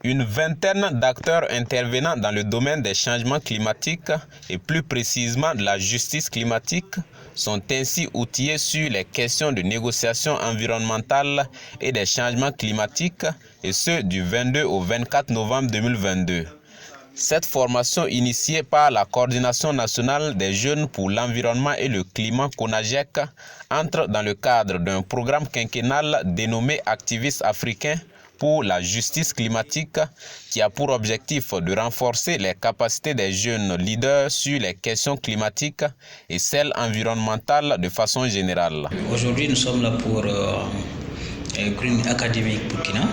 Une vingtaine d'acteurs intervenant dans le domaine des changements climatiques et plus précisément de la justice climatique sont ainsi outillés sur les questions de négociation environnementale et des changements climatiques, et ce du 22 au 24 novembre 2022. Cette formation initiée par la Coordination nationale des jeunes pour l'environnement et le climat CONAGEC entre dans le cadre d'un programme quinquennal dénommé Activistes africains pour la justice climatique, qui a pour objectif de renforcer les capacités des jeunes leaders sur les questions climatiques et celles environnementales de façon générale. Aujourd'hui, nous sommes là pour Green Academy Burkina,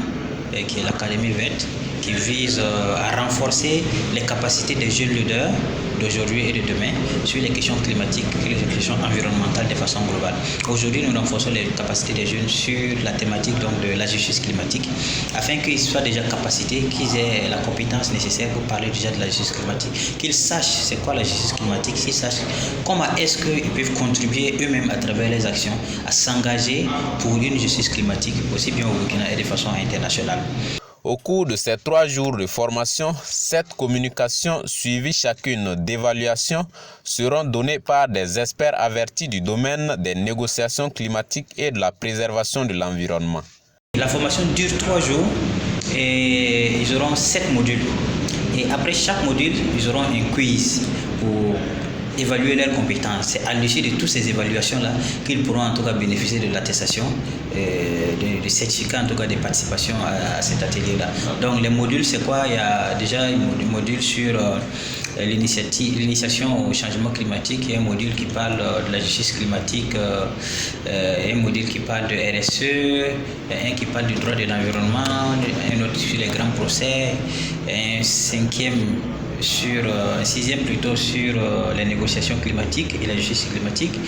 qui est l'Académie verte, qui vise à renforcer les capacités des jeunes leaders d'aujourd'hui et de demain sur les questions climatiques et les questions environnementales de façon globale. Aujourd'hui, nous renforçons les capacités des jeunes sur la thématique donc, de la justice climatique, afin qu'ils soient déjà capacités, qu'ils aient la compétence nécessaire pour parler déjà de la justice climatique, qu'ils sachent c'est quoi la justice climatique, qu'ils sachent comment est-ce qu'ils peuvent contribuer eux-mêmes à travers les actions à s'engager pour une justice climatique aussi bien au Burkina et de façon internationale. Au cours de ces 3 jours de formation, 7 communications suivies chacune d'évaluations seront données par des experts avertis du domaine des négociations climatiques et de la préservation de l'environnement. La formation dure 3 jours et ils auront 7 modules. Et après chaque module, ils auront un quiz pour évaluer leurs compétences. C'est à l'issue de toutes ces évaluations-là qu'ils pourront en tout cas bénéficier de l'attestation, de certificat en tout cas de participation à cet atelier-là. Donc les modules, c'est quoi? Il y a déjà un module sur l'initiation au changement climatique, et un module qui parle de la justice climatique, un module qui parle de RSE, un qui parle du droit de l'environnement, un autre sur les grands procès, un sixième plutôt sur les négociations climatiques et la justice climatique,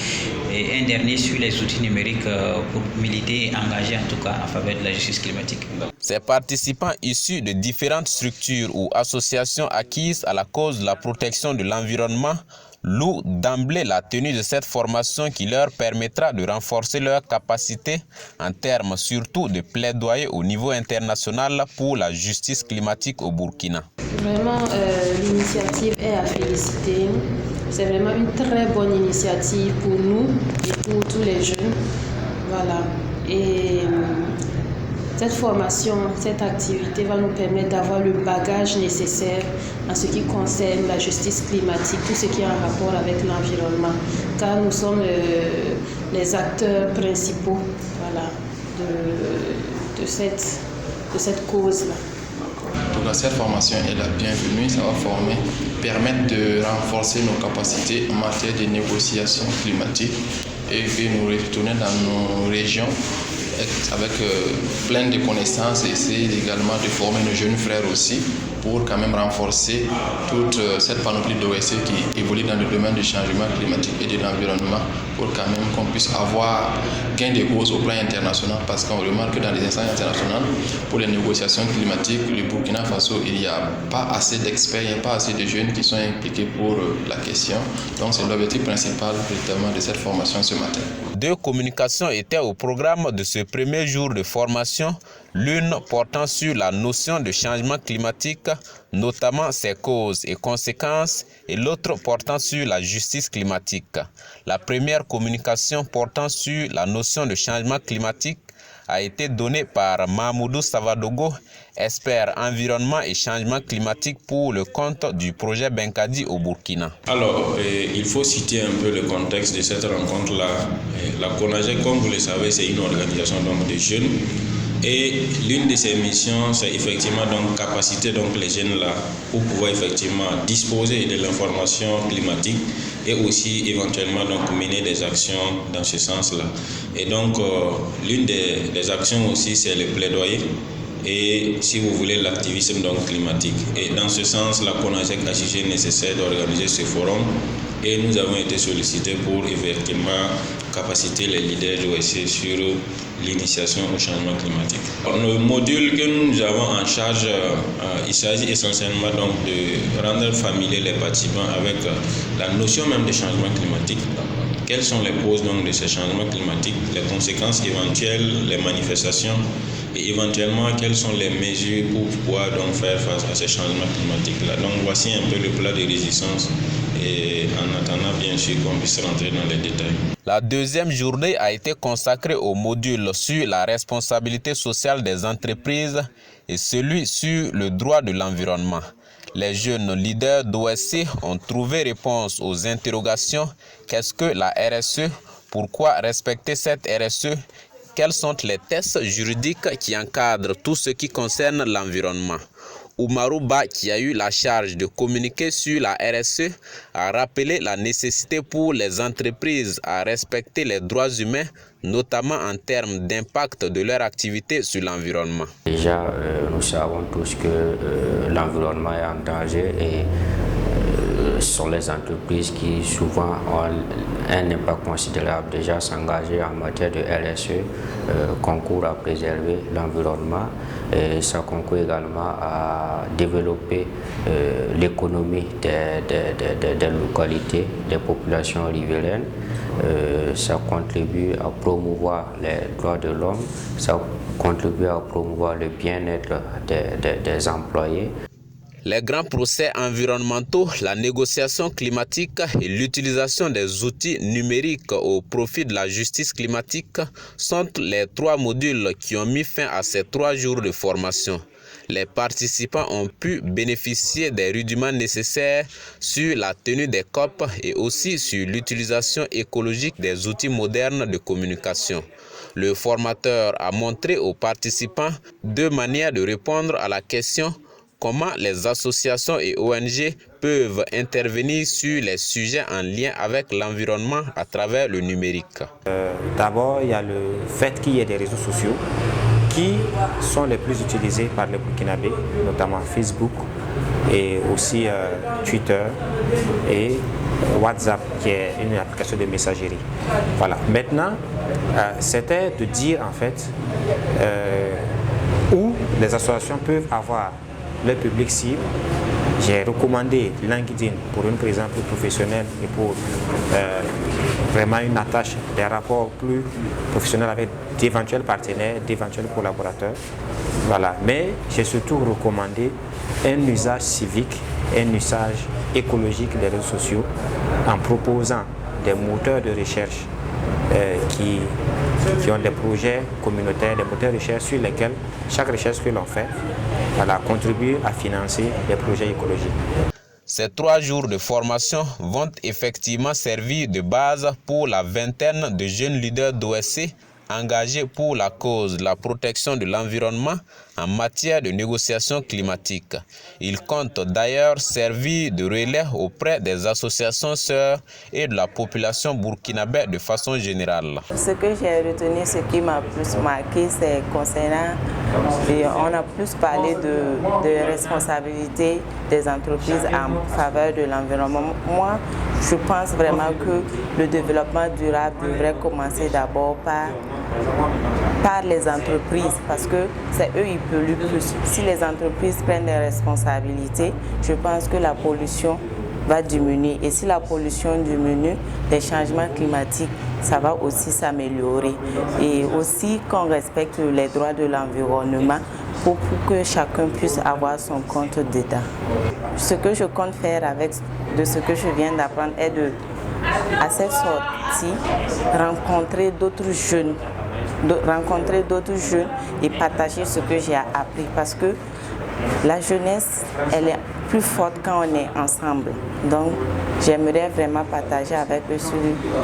et un dernier sur les outils numériques pour militer et engager en tout cas en faveur de la justice climatique. Ces participants issus de différentes structures ou associations acquises à la cause de la protection de l'environnement louent d'emblée la tenue de cette formation qui leur permettra de renforcer leurs capacités en termes surtout de plaidoyer au niveau international pour la justice climatique au Burkina. Vraiment, l'initiative est à féliciter. C'est vraiment une très bonne initiative pour nous et pour tous les jeunes. Voilà. Et cette formation, cette activité va nous permettre d'avoir le bagage nécessaire en ce qui concerne la justice climatique, tout ce qui est en rapport avec l'environnement, car nous sommes les acteurs principaux, voilà, de cette cause-là. Donc, cette formation est la bienvenue, ça va permettre de renforcer nos capacités en matière de négociation climatique et nous retourner dans nos régions avec plein de connaissances et essayer également de former nos jeunes frères aussi pour quand même renforcer toute cette panoplie d'OSC qui évolue dans le domaine du changement climatique et de l'environnement, pour quand même qu'on puisse avoir gain de cause au plan international, parce qu'on remarque que dans les instances internationales, pour les négociations climatiques, le Burkina Faso, il n'y a pas assez d'experts, il n'y a pas assez de jeunes qui sont impliqués pour la question. Donc c'est l'objectif principal véritablement de cette formation ce matin. 2 communications étaient au programme de ce premier jour de formation, l'une portant sur la notion de changement climatique, notamment ses causes et conséquences, et l'autre portant sur la justice climatique. La première communication portant sur la notion de changement climatique a été donnée par Mahmoudou Savadogo, expert environnement et changement climatique pour le compte du projet Benkadi au Burkina. Alors, il faut citer un peu le contexte de cette rencontre-là. La CONAGEC, comme vous le savez, c'est une organisation de jeunes. Et l'une de ses missions, c'est effectivement donc capaciter donc les jeunes là pour pouvoir effectivement disposer de l'information climatique et aussi éventuellement donc mener des actions dans ce sens-là. Et donc l'une des actions aussi, c'est le plaidoyer et, si vous voulez, l'activisme donc climatique. Et dans ce sens, la CONAGEC a jugé nécessaire d'organiser ce forum et nous avons été sollicités pour effectivement capaciter les leaders de l'OSC sur l'initiation au changement climatique. Le module que nous avons en charge, il s'agit essentiellement donc de rendre familier les participants avec la notion même de changement climatique quelles sont les causes donc de ces changements climatiques, les conséquences éventuelles, les manifestations et éventuellement quelles sont les mesures pour pouvoir donc faire face à ces changements climatiques-là. Donc voici un peu le plan de résistance et en attendant bien sûr qu'on puisse rentrer dans les détails. La deuxième journée a été consacrée au module sur la responsabilité sociale des entreprises et celui sur le droit de l'environnement. Les jeunes leaders d'OSC ont trouvé réponse aux interrogations. Qu'est-ce que la RSE? Pourquoi respecter cette RSE? Quels sont les textes juridiques qui encadrent tout ce qui concerne l'environnement? Oumarou Ba, qui a eu la charge de communiquer sur la RSE, a rappelé la nécessité pour les entreprises à respecter les droits humains, notamment en termes d'impact de leur activité sur l'environnement. Déjà, nous savons tous que l'environnement est en danger et ce sont les entreprises qui souvent ont un impact considérable. Déjà s'engager en matière de RSE concourt à préserver l'environnement et ça concourt également à développer l'économie des localités, des populations riveraines. Ça contribue à promouvoir les droits de l'homme, ça contribue à promouvoir le bien-être des employés. Les grands procès environnementaux, la négociation climatique et l'utilisation des outils numériques au profit de la justice climatique sont les 3 modules qui ont mis fin à ces 3 jours de formation. Les participants ont pu bénéficier des rudiments nécessaires sur la tenue des COP et aussi sur l'utilisation écologique des outils modernes de communication. Le formateur a montré aux participants 2 manières de répondre à la question comment les associations et ONG peuvent intervenir sur les sujets en lien avec l'environnement à travers le numérique. D'abord, il y a le fait qu'il y ait des réseaux sociaux qui sont les plus utilisés par les Burkinabés, notamment Facebook et aussi Twitter et WhatsApp qui est une application de messagerie. Voilà. Maintenant, c'était de dire en fait où les associations peuvent avoir le public cible. J'ai recommandé LinkedIn pour une présence plus professionnelle et pour vraiment une attache des rapports plus professionnels avec d'éventuels partenaires, d'éventuels collaborateurs. Voilà. Mais j'ai surtout recommandé un usage civique, un usage écologique des réseaux sociaux en proposant des moteurs de recherche qui ont des projets communautaires, des moteurs de recherche sur lesquels chaque recherche que l'on fait contribue à financer des projets écologiques. Ces 3 jours de formation vont effectivement servir de base pour la vingtaine de jeunes leaders d'OSC engagés pour la cause de la protection de l'environnement en matière de négociation climatique. Ils comptent d'ailleurs servir de relais auprès des associations sœurs et de la population burkinabé de façon générale. Ce que j'ai retenu, ce qui m'a plus marqué, c'est concernant, on a plus parlé de responsabilité des entreprises en faveur de l'environnement. Moi, je pense vraiment que le développement durable devrait commencer d'abord par les entreprises, parce que c'est eux qui polluent plus. Si les entreprises prennent des responsabilités, je pense que la pollution va diminuer. Et si la pollution diminue, les changements climatiques, ça va aussi s'améliorer. Et aussi qu'on respecte les droits de l'environnement pour que chacun puisse avoir son compte d'État. Ce que je compte faire de ce que je viens d'apprendre est à cette sortie, rencontrer d'autres jeunes et partager ce que j'ai appris, parce que la jeunesse, elle est plus forte quand on est ensemble. Donc, j'aimerais vraiment partager avec eux sur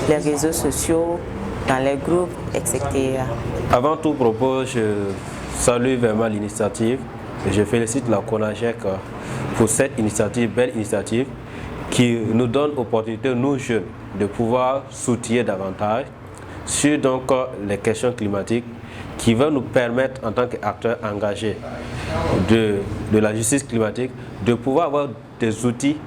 les réseaux sociaux, dans les groupes, etc. Avant tout propos, je salue vraiment l'initiative et je félicite la CONAGEC pour cette initiative, belle initiative, qui nous donne l'opportunité, nous jeunes, de pouvoir s'outiller davantage sur donc, les questions climatiques qui vont nous permettre, en tant qu'acteurs engagés de la justice climatique, de pouvoir avoir des outils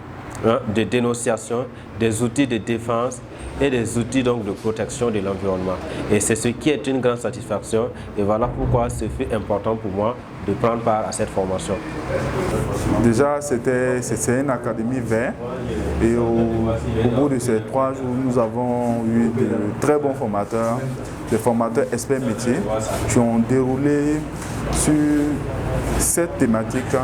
de dénonciation, des outils de défense et des outils donc, de protection de l'environnement. Et c'est ce qui est une grande satisfaction. Et voilà pourquoi ce fut important pour moi de prendre part à cette formation? Déjà, c'est une académie verte et au bout de ces 3 jours, nous avons eu de très bons formateurs, des formateurs experts métiers qui ont déroulé sur cette thématique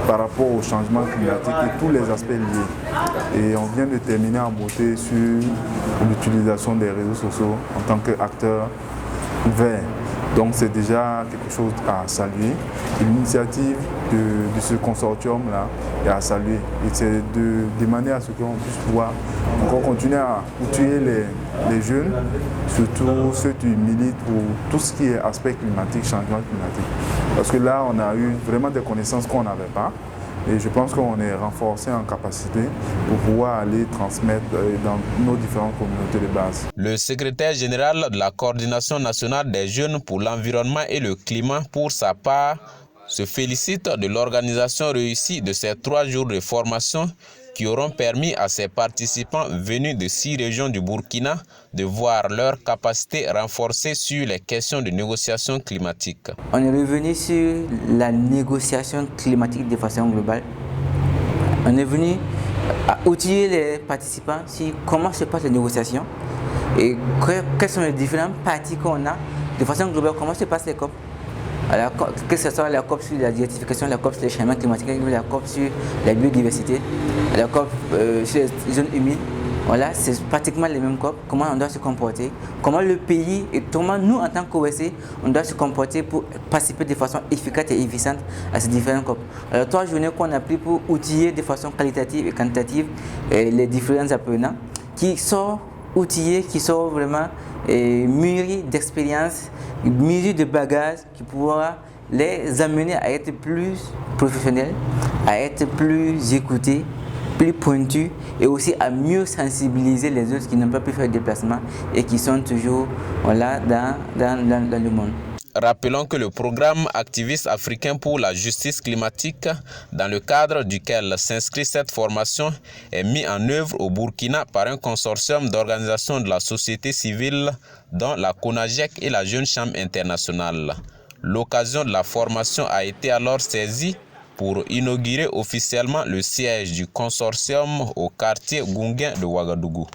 par rapport au changement climatique et tous les aspects liés. Et on vient de terminer en beauté sur l'utilisation des réseaux sociaux en tant qu'acteur vert. Donc c'est déjà quelque chose à saluer. L'initiative de ce consortium-là est à saluer. Et c'est de demander à ce qu'on puisse pouvoir encore continuer à outiller les jeunes, surtout ceux qui militent pour tout ce qui est aspect climatique, changement climatique. Parce que là, on a eu vraiment des connaissances qu'on n'avait pas. Et je pense qu'on est renforcé en capacité pour pouvoir aller transmettre dans nos différentes communautés de base. Le secrétaire général de la Coordination nationale des jeunes pour l'environnement et le climat, pour sa part, se félicite de l'organisation réussie de ces 3 jours de formation qui auront permis à ces participants venus de 6 régions du Burkina de voir leurs capacités renforcées sur les questions de négociation climatique. On est revenu sur la négociation climatique de façon globale. On est venu à outiller les participants sur comment se passent les négociations et quelles sont les différentes parties qu'on a de façon globale, comment se passent les COP. Alors, que ce soit la COP sur la désertification, la COP sur les changements climatiques, la COP sur la biodiversité, la COP sur les zones humides. Voilà, c'est pratiquement les mêmes COP. Comment on doit se comporter, comment le pays et comment nous, en tant qu'OSC, on doit se comporter pour participer de façon efficace et efficiente à ces différentes COP. Alors, 3 journées qu'on a pris pour outiller de façon qualitative et quantitative les différents apprenants qui sont outillés, qui sont vraiment mûris d'expérience, mûris de bagages qui pourra les amener à être plus professionnels, à être plus écoutés, plus pointus et aussi à mieux sensibiliser les autres qui n'ont pas pu faire de déplacement et qui sont toujours voilà, dans le monde. Rappelons que le programme activiste africain pour la justice climatique, dans le cadre duquel s'inscrit cette formation, est mis en œuvre au Burkina par un consortium d'organisations de la société civile, dont la CONAGEC et la Jeune Chambre internationale. L'occasion de la formation a été alors saisie pour inaugurer officiellement le siège du consortium au quartier Gounguin de Ouagadougou.